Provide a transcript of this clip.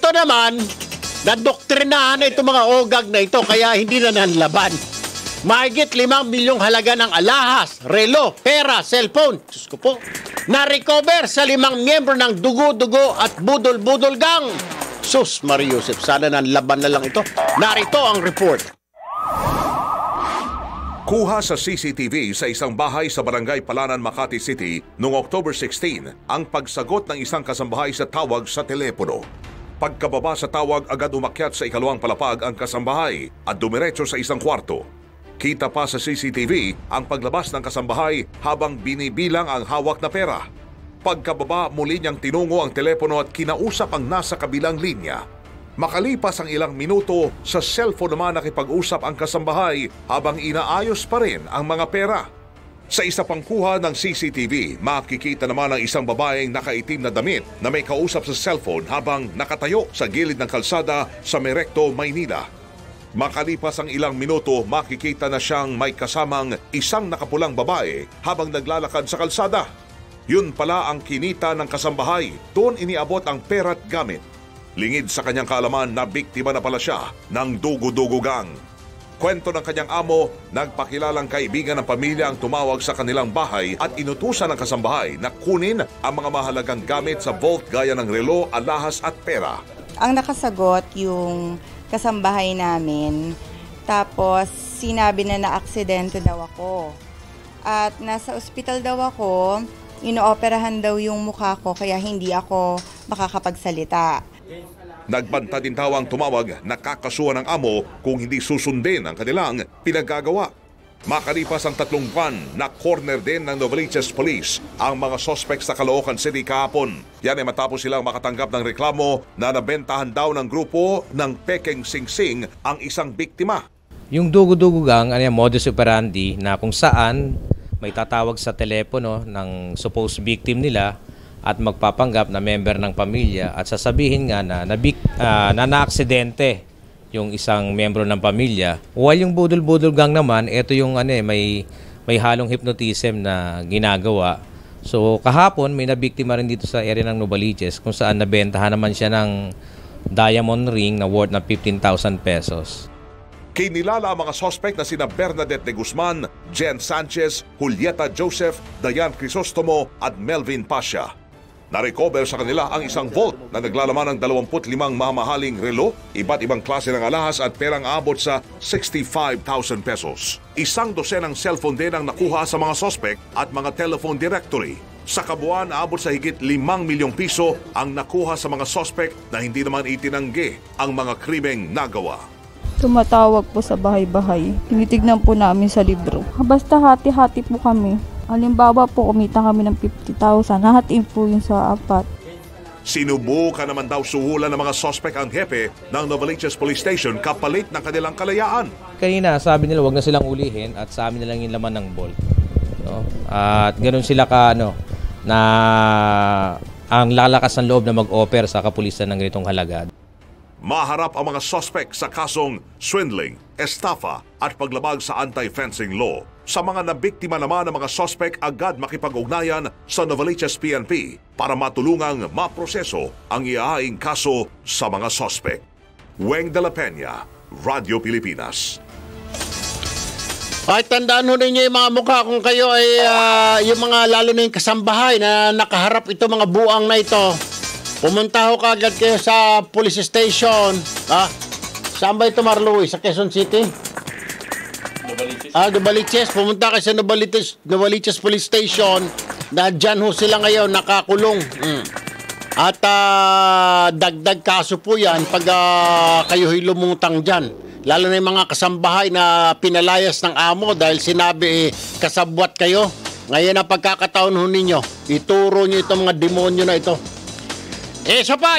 ito naman, nadoktrinahan na itong mga ogag na ito kaya hindi na nanlaban. Mahigit 5 milyong halaga ng alahas, relo, pera, cellphone, Diyos ko po, na-recover sa 5 miyembro ng dugo-dugo at budol-budol gang. Sus, Mario Joseph, sana nanlaban na lang ito. Narito ang report. Kuha sa CCTV sa isang bahay sa Barangay Palanan, Makati City noong October 16 ang pagsagot ng isang kasambahay sa tawag sa telepono. Pagkababa sa tawag, agad umakyat sa ikalawang palapag ang kasambahay at dumiretso sa isang kwarto. Kita pa sa CCTV ang paglabas ng kasambahay habang binibilang ang hawak na pera. Pagkababa, muli niyang tinungo ang telepono at kinausap ang nasa kabilang linya. Makalipas ang ilang minuto, sa cellphone naman nakipag-usap ang kasambahay habang inaayos pa rin ang mga pera. Sa isa pang kuha ng CCTV, makikita naman ang isang babaeng nakaitim na damit na may kausap sa cellphone habang nakatayo sa gilid ng kalsada sa Merecto, Maynila. Makalipas ang ilang minuto, makikita na siyang may kasamang isang nakapulang babae habang naglalakad sa kalsada. Yun pala ang kinita ng kasambahay. Doon iniabot ang pera at gamit. Lingid sa kanyang kaalaman na biktima na pala siya ng dugo-dugo gang. Kwento ng kanyang amo, nagpakilalang kaibigan ng pamilya ang tumawag sa kanilang bahay at inutusan ng kasambahay na kunin ang mga mahalagang gamit sa vault gaya ng relo, alahas at pera. Ang nakasagot yung kasambahay namin, tapos sinabi na na-aksidente daw ako. At nasa ospital daw ako, inooperahan daw yung mukha ko kaya hindi ako makakapagsalita. Nagbanta din daw ang tumawag na kakasuhan ng amo kung hindi susundin ang kanilang pinagagawa. Makalipas ang 3 buwan, na-corner din ng Novaliches Police ang mga suspects sa Caloocan City kahapon. Yan ay matapos silang makatanggap ng reklamo na nabentahan daw ng grupo ng Pekeng Singsing ang isang biktima. Yung dugo-dugo gang, modus operandi na kung saan may tatawag sa telepono ng supposed victim nila at magpapanggap na member ng pamilya at sasabihin nga na na-aksidente yung isang membro ng pamilya. While yung budol-budol gang naman, ito yung may halong hypnotism na ginagawa. So kahapon may nabiktima rin dito sa area ng Novaliches kung saan nabentahan naman siya ng diamond ring na worth na 15,000 pesos. Kinilala ang mga suspect na sina Bernadette de Guzman, Jen Sanchez, Julieta Joseph, Dayan Crisostomo at Melvin Pasha. Na-recover sa kanila ang isang vault na naglalaman ng 25 mamahaling relo, iba't ibang klase ng alahas at perang abot sa 65,000 pesos. Isang dosenang cellphone din ang nakuha sa mga suspect at mga telephone directory. Sa kabuuan, abot sa higit 5 milyong piso ang nakuha sa mga suspect na hindi naman itinanggi ang mga krimeng nagawa. Tumatawag po sa bahay-bahay. Tinitignan po namin sa libro. Basta hati-hati po kami. Halimbawa po, kumita kami ng 50,000. Hahatiin po yun sa 4. Sinubukan naman daw suhulan ng mga suspect ang hepe ng Novaliches Police Station kapalit ng kanilang kalayaan. Kanina, sabi nila wag na silang ulihin at sa amin na lang yung laman ng vault. No? At ganoon sila na ang lalakas ng loob na mag-offer sa kapulisan ng ganitong halaga. Maharap ang mga suspect sa kasong swindling, estafa at paglabag sa anti-fencing law. Sa mga nabiktima naman ng mga suspect, agad makipag-ugnayan sa Novaliches PNP para matulungang maproseso ang iahaing kaso sa mga suspect. Weng de la Peña, Radio Pilipinas. Ay, tandaan ho ninyo yung mga mukha kung kayo ay yung mga lalo na yung kasambahay na nakaharap ito mga buang na ito. Pumunta ho kaagad kayo sa police station. Saan ba ito, Marloy? Sa Quezon City? Novaliches. Novaliches. Pumunta kayo sa Novaliches Police Station. Diyan ho sila ngayon, nakakulong. At dagdag kaso po yan pag kayo'y lumutang dyan. Lalo na yung mga kasambahay na pinalayas ng amo dahil sinabi kasabwat kayo. Ngayon ang pagkakataon ho ninyo, ituro nyo itong mga demonyo na ito. Isa pa!